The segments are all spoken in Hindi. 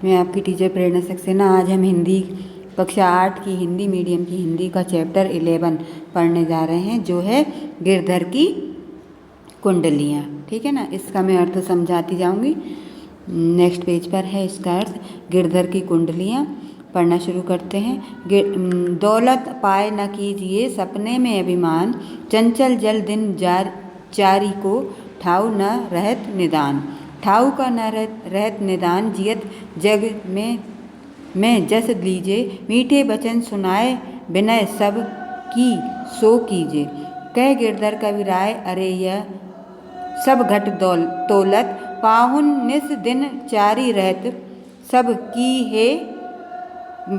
मैं आपकी टीचर प्रेरणा सक्सेना। आज हम हिंदी कक्षा 8 की हिंदी मीडियम की हिंदी का चैप्टर 11 पढ़ने जा रहे हैं, जो है गिरधर की कुंडलियाँ। ठीक है ना, इसका मैं अर्थ समझाती जाऊंगी। नेक्स्ट पेज पर है इसका अर्थ, गिरधर की कुंडलियाँ। पढ़ना शुरू करते हैं। दौलत पाए न कीजिए सपने में अभिमान, चंचल जल दिन चारी को ठाऊ न रहत निदान। ठाऊ का न रहत निदान, जियत जग में जस लीजे। मीठे बचन सुनाए विनय सब की सो कीजे। कह गिरधर कविराय अरे यह सब घट तोलत, पाहुन निस दिन चारी रहत।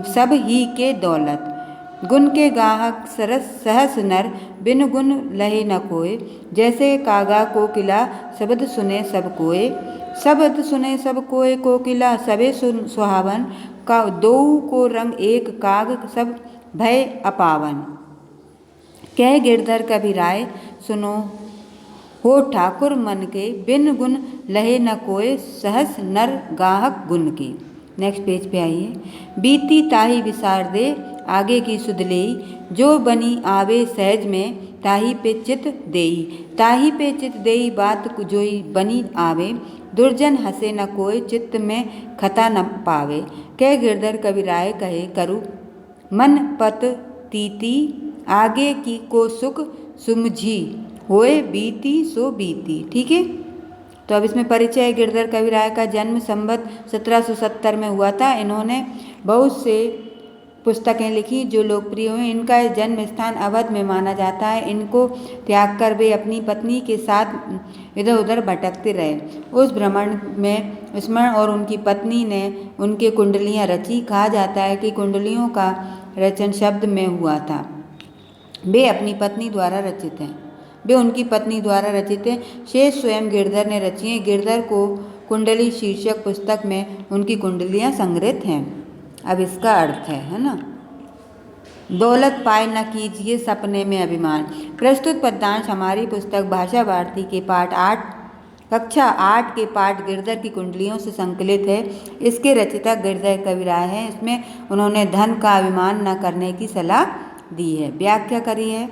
सब ही के दौलत। गुण के गाहक सरस सहस नर, बिन गुण लहे न कोय। जैसे कागा कोकिला शब्द सुने सब कोय। शब्द सुने सब कोय कोकिला सबे सुहावन। का दो को रंग एक काग सब भय अपावन। कह गिरधर कविराय सुनो हो ठाकुर मन के, बिन गुण लहे न कोय सहस नर गाहक गुण के। नेक्स्ट पेज पे आइए। बीती ताही विसार दे आगे की सुध लेई, जो बनी आवे सहज में ताही पे चित देई। ताही पे चित देई बात जोई बनी आवे, दुर्जन हसे न कोय चित्त में खता न पावे। कह गिरधर कविराय कहे करु मन पत तीती, आगे की को सुख सुमझी होए बीती सो बीती। ठीक है, तो अब इसमें परिचय। गिरधर कविराय का जन्म संवत 1770 में हुआ था। इन्होंने बहुत से पुस्तकें लिखी जो लोकप्रिय हुई। इनका जन्म स्थान अवध में माना जाता है। इनको त्याग कर वे अपनी पत्नी के साथ इधर उधर भटकते रहे। उस भ्रमण में स्मरण और उनकी पत्नी ने उनके कुंडलियाँ रची। कहा जाता है कि कुंडलियों का रचन शब्द में हुआ था। वे अपनी पत्नी द्वारा रचित हैं। वे उनकी पत्नी द्वारा रचित हैं। शेष स्वयं गिरधर ने रची हैं। गिरधर को कुंडली शीर्षक पुस्तक में उनकी कुंडलियाँ संग्रहित हैं। अब इसका अर्थ है ना, दौलत पाए न कीजिए सपने में अभिमान। प्रस्तुत पद्यांश हमारी पुस्तक भाषा भारती के पाठ 8 कक्षा 8 के पाठ गिरधर की कुंडलियों से संकलित है। इसके रचिता गिरधर कविराय हैं। इसमें उन्होंने धन का अभिमान न करने की सलाह दी है। व्याख्या करी है।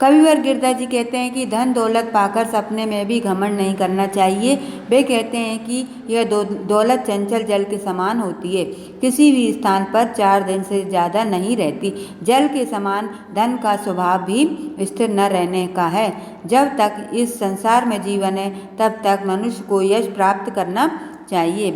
कविवर गिरधर जी कहते हैं कि धन दौलत पाकर सपने में भी घमंड नहीं करना चाहिए। वे कहते हैं कि यह दौलत चंचल जल के समान होती है, किसी भी स्थान पर 4 दिन से ज़्यादा नहीं रहती। जल के समान धन का स्वभाव भी स्थिर न रहने का है। जब तक इस संसार में जीवन है तब तक मनुष्य को यश प्राप्त करना चाहिए।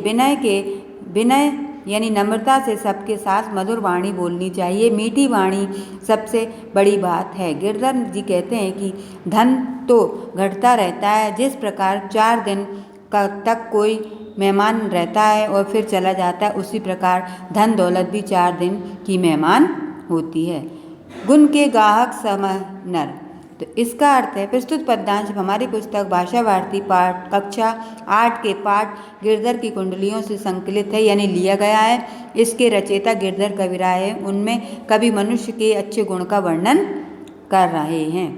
विनय यानी नम्रता से सबके साथ मधुर वाणी बोलनी चाहिए। मीठी वाणी सबसे बड़ी बात है। गिरधर जी कहते हैं कि धन तो घटता रहता है, जिस प्रकार 4 दिन तक कोई मेहमान रहता है और फिर चला जाता है, उसी प्रकार धन दौलत भी 4 दिन की मेहमान होती है। गुण के गाहक समह नर। तो इसका अर्थ है, प्रस्तुत पद्यांश हमारी पुस्तक भाषा भारती पाठ कक्षा 8 के पाठ गिरधर की कुंडलियों से संकलित है, यानी लिया गया है। इसके रचयिता गिरधर कविराय हैं। उनमें कवि मनुष्य के अच्छे गुण का वर्णन कर रहे हैं।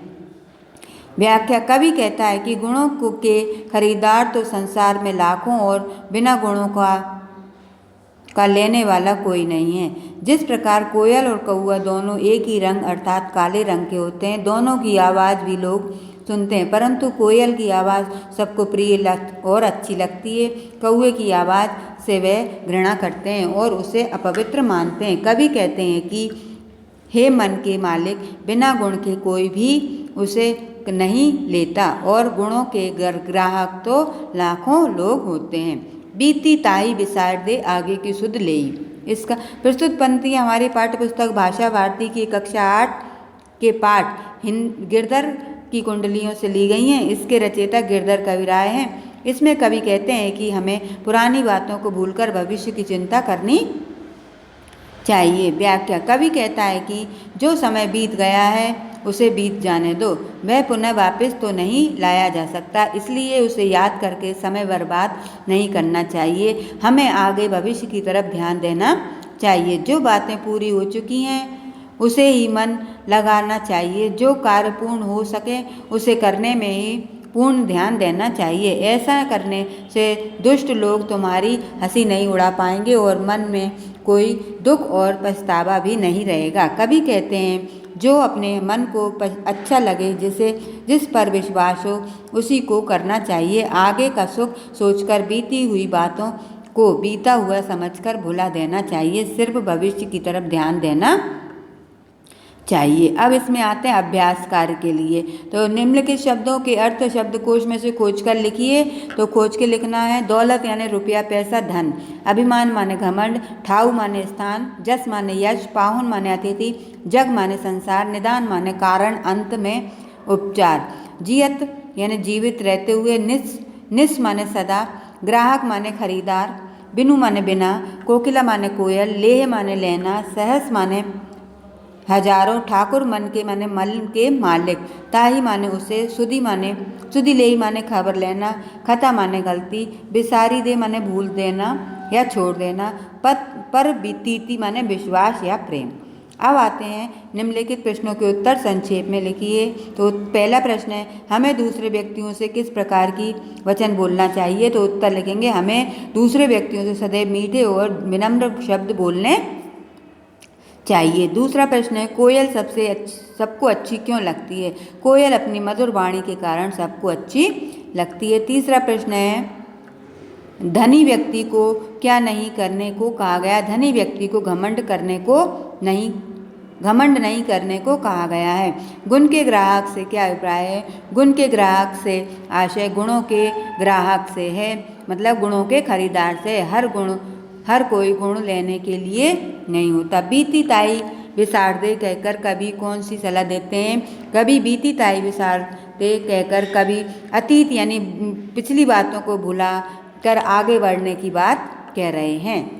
व्याख्या। कवि कहता है कि गुणों के खरीदार तो संसार में लाखों और बिना गुणों का लेने वाला कोई नहीं है। जिस प्रकार कोयल और कौआ दोनों एक ही रंग अर्थात काले रंग के होते हैं, दोनों की आवाज़ भी लोग सुनते हैं, परंतु कोयल की आवाज़ सबको प्रिय और अच्छी लगती है। कौए की आवाज़ से वे घृणा करते हैं और उसे अपवित्र मानते हैं। कवि कहते हैं कि हे मन के मालिक, बिना गुण के कोई भी उसे नहीं लेता और गुणों के ग्राहक तो लाखों लोग होते हैं। बीती ताही विसार दे आगे की सुध लेई। इसका प्रस्तुत पंक्ति हमारी पाठ्य पुस्तक भाषा भारती की कक्षा 8 के पाठ गिरधर की कुंडलियों से ली गई हैं। इसके रचयिता गिरधर कविराय हैं। इसमें कवि कहते हैं कि हमें पुरानी बातों को भूलकर भविष्य की चिंता करनी चाहिए। व्याख्या। कवि कहता है कि जो समय बीत गया है उसे बीत जाने दो, वह पुनः वापस तो नहीं लाया जा सकता, इसलिए उसे याद करके समय बर्बाद नहीं करना चाहिए। हमें आगे भविष्य की तरफ ध्यान देना चाहिए। जो बातें पूरी हो चुकी हैं उसे ही मन लगाना चाहिए। जो कार्य पूर्ण हो सके उसे करने में ही पूर्ण ध्यान देना चाहिए। ऐसा करने से दुष्ट लोग तुम्हारी हंसी नहीं उड़ा पाएंगे और मन में कोई दुख और पछतावा भी नहीं रहेगा। कवि कहते हैं, जो अपने मन को अच्छा लगे, जिस पर विश्वास हो, उसी को करना चाहिए। आगे का सुख सोचकर बीती हुई बातों को बीता हुआ समझकर भुला देना चाहिए। सिर्फ भविष्य की तरफ ध्यान देना चाहिए। अब इसमें आते हैं अभ्यास कार्य के लिए। तो निम्नलिखित शब्दों के अर्थ शब्दकोश में से खोज कर लिखिए। तो खोज के लिखना है, दौलत यानी रुपया पैसा धन, अभिमान माने घमंड, ठाऊ माने स्थान, जस माने यश, पाहुन माने अतिथि, जग माने संसार, निदान माने कारण, अंत में उपचार, जियत यानी जीवित रहते हुए, निस माने सदा, ग्राहक माने खरीदार, बिनु माने बिना, कोकिला माने कोयल, लेह माने लेना, सहस माने हजारों, ठाकुर मन के माने मल के मालिक, ताही माने उसे, सुधी लेही माने खबर लेना, खता माने गलती, बिसारी दे माने भूल देना या छोड़ देना, पर बीतीती माने विश्वास या प्रेम। अब आते हैं निम्नलिखित प्रश्नों के उत्तर संक्षेप में लिखिए। तो पहला प्रश्न है, हमें दूसरे व्यक्तियों से किस प्रकार की वचन बोलना चाहिए। तो उत्तर लिखेंगे, हमें दूसरे व्यक्तियों से सदैव मीठे और विनम्र शब्द बोलने चाहिए। दूसरा प्रश्न है, कोयल सबको अच्छी क्यों लगती है। कोयल अपनी मधुर वाणी के कारण सबको अच्छी लगती है। तीसरा प्रश्न है, धनी व्यक्ति को क्या नहीं करने को कहा गया। धनी व्यक्ति को घमंड नहीं करने को कहा गया है। गुण के ग्राहक से क्या अभिप्राय है। गुण के ग्राहक से आशय गुणों के ग्राहक से है, मतलब गुणों के खरीदार से। हर कोई गुण लेने के लिए नहीं होता। बीती ताई विसार दे कहकर कवि कौन सी सलाह देते हैं। कवि बीती ताई विसार दे कहकर कवि अतीत यानी पिछली बातों को भुला कर आगे बढ़ने की बात कह रहे हैं।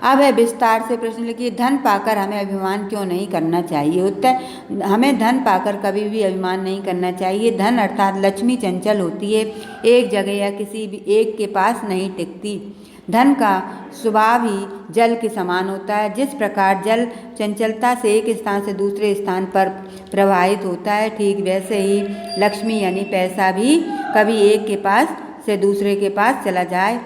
अब है विस्तार से प्रश्न लिखिए, धन पाकर हमें अभिमान क्यों नहीं करना चाहिए। उत्तर, हमें धन पाकर कभी भी अभिमान नहीं करना चाहिए। धन अर्थात लक्ष्मी चंचल होती है, एक जगह या किसी भी एक के पास नहीं टिकती। धन का स्वभाव ही जल के समान होता है। जिस प्रकार जल चंचलता से एक स्थान से दूसरे स्थान पर प्रवाहित होता है, ठीक वैसे ही लक्ष्मी यानी पैसा भी कभी एक के पास से दूसरे के पास चला जाए,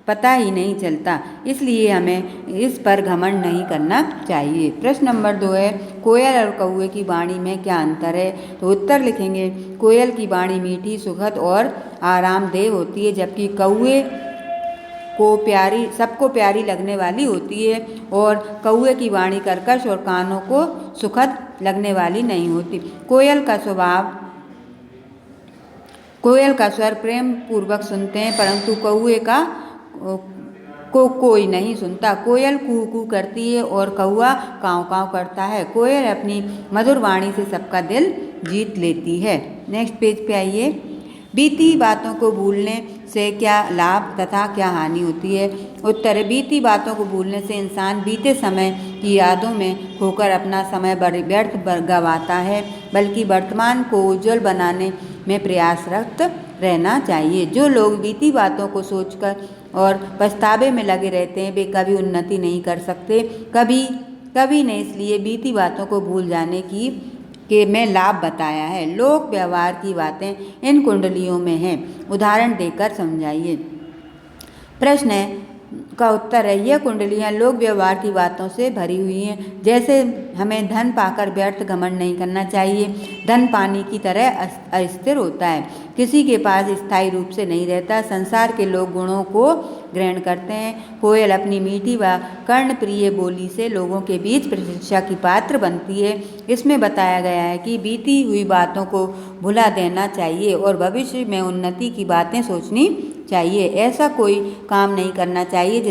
पता ही नहीं चलता। इसलिए हमें इस पर घमंड नहीं करना चाहिए। प्रश्न नंबर 2 है, कोयल और कौवे की वाणी में क्या अंतर है। तो उत्तर लिखेंगे, कोयल की वाणी मीठी, सुखद और आरामदेह होती है, जबकि कौवे को सबको प्यारी लगने वाली होती है। और कौवे की वाणी कर्कश और कानों को सुखद लगने वाली नहीं होती। कोयल का स्वर प्रेम पूर्वक सुनते हैं, परंतु कौवे का कोई नहीं सुनता। कोयल कू कू करती है और कौवा काँव काँव करता है। कोयल अपनी मधुर वाणी से सबका दिल जीत लेती है। नेक्स्ट पेज पे आइए। बीती बातों को भूलने से क्या लाभ तथा क्या हानि होती है। उत्तर, बीती बातों को भूलने से इंसान बीते समय की यादों में खोकर अपना समय व्यर्थ गंवाता है, बल्कि वर्तमान को उज्जवल बनाने में प्रयासरत रहना चाहिए। जो लोग बीती बातों को सोचकर और पछतावे में लगे रहते हैं, वे कभी उन्नति नहीं कर सकते। कवि ने इसलिए बीती बातों को भूल जाने के में लाभ बताया है। लोक व्यवहार की बातें इन कुंडलियों में हैं, उदाहरण देकर समझाइए। प्रश्न का उत्तर है, यह कुंडलियाँ लोक व्यवहार की बातों से भरी हुई हैं। जैसे हमें धन पाकर व्यर्थ घमंड नहीं करना चाहिए। धन पानी की तरह अस्थिर होता है, किसी के पास स्थायी रूप से नहीं रहता। संसार के लोग गुणों को ग्रहण करते हैं। कोयल अपनी मीठी व कर्णप्रिय बोली से लोगों के बीच प्रशंसा की पात्र बनती है। इसमें बताया गया है कि बीती हुई बातों को भुला देना चाहिए और भविष्य में उन्नति की बातें सोचनी चाहिए। ऐसा कोई काम नहीं करना चाहिए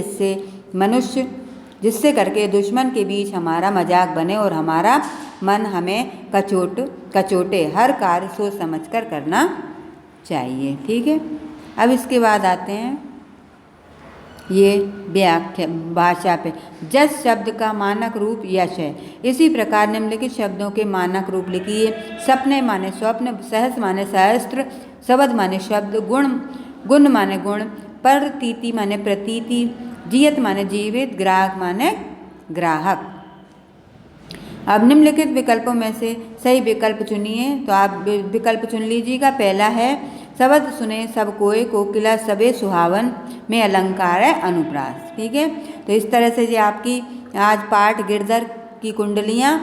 जिससे करके दुश्मन के बीच हमारा मजाक बने और हमारा मन हमें कचोटे। हर कार्य सोच समझकर करना चाहिए। ठीक है, अब इसके बाद आते हैं ये व्याख्या भाषा पे। जस शब्द का मानक रूप यश है। इसी प्रकार निम्नलिखित शब्दों के मानक रूप लिखिए। सपने माने स्वप्न, सहस माने सहस्त्र, शब्द माने शब्द, गुण माने गुण, प्रतीति माने प्रतीति, जियत माने जीवित, ग्राहक माने ग्राहक। अब निम्नलिखित विकल्पों में से सही विकल्प चुनिए। तो आप विकल्प चुन लीजिएगा। पहला है शब्द सुने सब कोय, कोकिला सबे सुहावन में अलंकार है अनुप्रास। ठीक है, तो इस तरह से ये आपकी आज पाठ गिरधर की कुंडलियाँ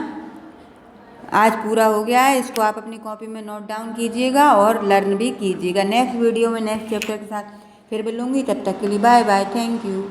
आज पूरा हो गया है। इसको आप अपनी कॉपी में नोट डाउन कीजिएगा और लर्न भी कीजिएगा। नेक्स्ट वीडियो में नेक्स्ट चैप्टर के साथ फिर मिलूंगी, तब तक के लिए बाय बाय, थैंक यू।